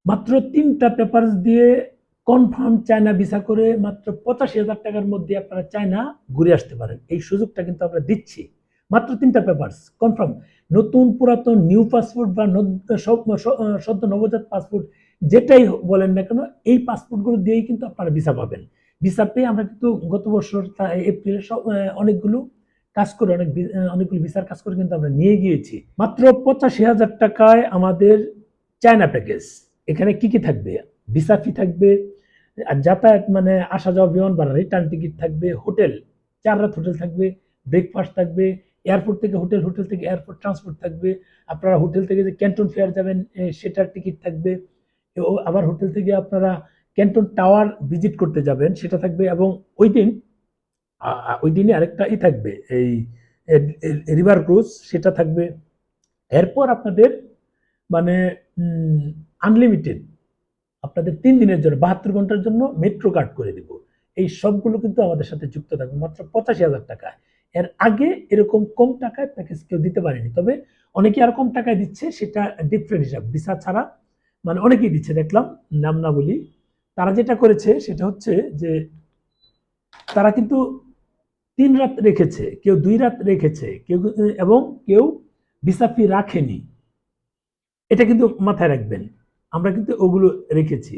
মাত্র ৩টা পেপারস দিয়ে কনফার্ম চায়না ভিসা করে মাত্র ৮৫,০০০ টাকার মধ্যে আপনারা চায়না ঘুরে আসতে পারেন। এই সুযোগটা কিন্তু আমরা দিচ্ছি। মাত্র ৩টা পেপারস কনফার্ম। নতুন, পুরাতন, নিউ পাসপোর্ট বা সদ্য নবজাত পাসপোর্ট যেটাই বলেন না কেন, এই পাসপোর্টগুলো দিয়েই কিন্তু আপনারা ভিসা পাবেন। ভিসা পেয়ে আমরা কিন্তু গত বছর এপ্রিলে অনেকগুলো কাজ করে অনেকগুলো ভিসার কাজ করে কিন্তু আমরা নিয়ে গিয়েছি। মাত্র ৮৫,০০০ টাকায় আমাদের চায়না প্যাকেজ। এখানে কি কি থাকবে? ভিসা ফি থাকবে, আর যাতায়াত মানে আসা যাওয়া বিমান ভাড়া, রিটার্ন টিকিট থাকবে, হোটেল ৪ রাত হোটেল থাকবে, ব্রেকফাস্ট থাকবে, এয়ারপোর্ট থেকে হোটেল, হোটেল থেকে এয়ারপোর্ট ট্রান্সপোর্ট থাকবে, আপনারা হোটেল থেকে যে ক্যান্টন ফেয়ার যাবেন সেটার টিকিট থাকবে, আবার হোটেল থেকে আপনারা ক্যান্টন টাওয়ার ভিজিট করতে যাবেন সেটা থাকবে, এবং ওই দিন ওই দিনে আরেকটা থাকবে, এই রিভার ক্রুজ সেটা থাকবে। এরপর আপনাদের মানে আনলিমিটেড আপনাদের ৩ দিনের জন্য ৭২ ঘন্টার জন্য মেট্রো কার্ড করে দিব। এই সবগুলো কিন্তু আমাদের সাথে যুক্ত থাকবে মাত্র ৮৫,০০০ টাকায়। এর আগে এরকম কম টাকায় প্যাকেজ কেউ দিতে পারেনি, তবে অনেকে আর কম টাকায় দিচ্ছে, সেটা ডিফারেন্ট হিসাব, ভিসা ছাড়া মানে অনেকেই দিচ্ছে দেখলাম, নাম না বলি। তারা যেটা করেছে সেটা হচ্ছে যে তারা কিন্তু ৩ রাত রেখেছে, কেউ ২ রাত রেখেছে, কেউ এবং কেউ ভিসা ফি রাখেনি। এটা কিন্তু মাথায় রাখবেন। আমরা কিন্তু ওগুলো রেখেছি।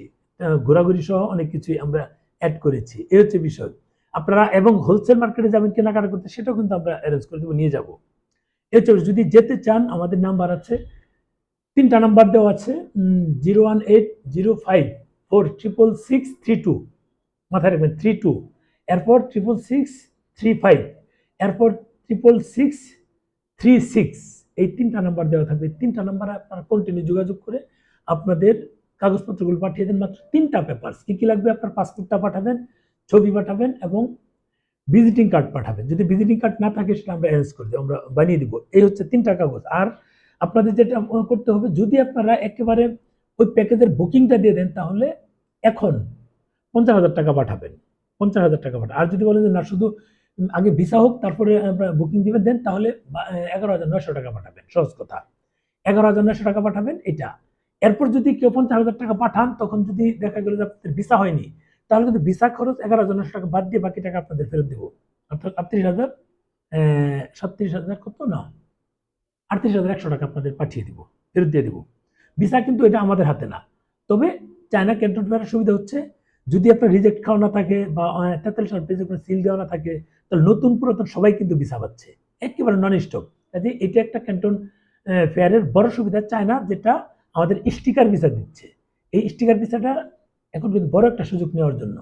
ঘোরাঘুরি সহ অনেক কিছুই আমরা অ্যাড করেছি। এই হচ্ছে বিষয়। আপনারা এবং হোলসেল মার্কেটে যাবেন কেনাকাটা করতে, সেটাও কিন্তু আমরা অ্যারেঞ্জ করে দেবো, নিয়ে যাব। এই হচ্ছে, যদি যেতে চান আমাদের নাম্বার আছে, ৩টা নাম্বার দেওয়া আছে, 01805466632, মাথায় রাখবেন 32, এরপর 66635, এরপর 66636, এই 3টা নাম্বার দেওয়া থাকবে। 3টা নাম্বারে আপনারা কন্টিনিউ যোগাযোগ করে আপনাদের কাগজপত্রগুলো পাঠিয়ে দেন। মাত্র 3টা পেপারস। কি কি লাগবে? আপনার পাসপোর্টটা পাঠাবেন, ছবি পাঠাবেন এবং ভিজিটিং কার্ড পাঠাবেন। যদি ভিজিটিং কার্ড না থাকে সেটা আমরা অ্যারেঞ্জ করে দেব, আমরা বানিয়ে দিব। এই হচ্ছে 3টা কাগজ। আর আপনাদের যেটা করতে হবে, যদি আপনারা একেবারে ওই প্যাকেজের বুকিংটা দিয়ে দেন তাহলে এখন ৫০,০০০ টাকা পাঠাবেন। ৫০,০০০ টাকা পাঠাবেন। আর যদি বলেন যে না, শুধু আগে ভিসা হোক তারপরে বুকিং দিবেন দেন, তাহলে ১১,৯০০ টাকা পাঠাবেন। সহজ কথা, ১১,৯০০ টাকা পাঠাবেন এটা। এরপর যদি কেউ ৫০,০০০ টাকা পাঠান, তখন যদি দেখা গেল যে আপনাদের ভিসা হয়নি, তাহলে কিন্তু ভিসা খরচ ১১,৯০০ টাকা বাদ দিয়ে বাকি টাকা আপনাদের ফেরত দেবো। অর্থাৎ ৩৮,০০০, ৩৭,০০০ কত না, ৩৮,১০০ টাকা আপনাদের পাঠিয়ে দিব, ফেরত দিয়ে দিব। ভিসা কিন্তু এটা আমাদের হাতে না। তবে চায়না ক্যান্টন ফেয়ারের সুবিধা হচ্ছে, যদি আপনার রিজেক্ট খাওয়া না থাকে বা ৪৩ সাল পেজে কোনো সিল দেওয়া না থাকে, তাহলে নতুন পুরাতন সবাই কিন্তু ভিসা পাচ্ছে, একেবারে নন স্টপ। কাজে এটা একটা ক্যান্টন ফেয়ারের বড় সুবিধা। চায়না যেটা আমাদের স্টিকার ভিসা দিচ্ছে, এই স্টিকার ভিসাটা এখন কিন্তু বড় একটা সুযোগ নেওয়ার জন্য।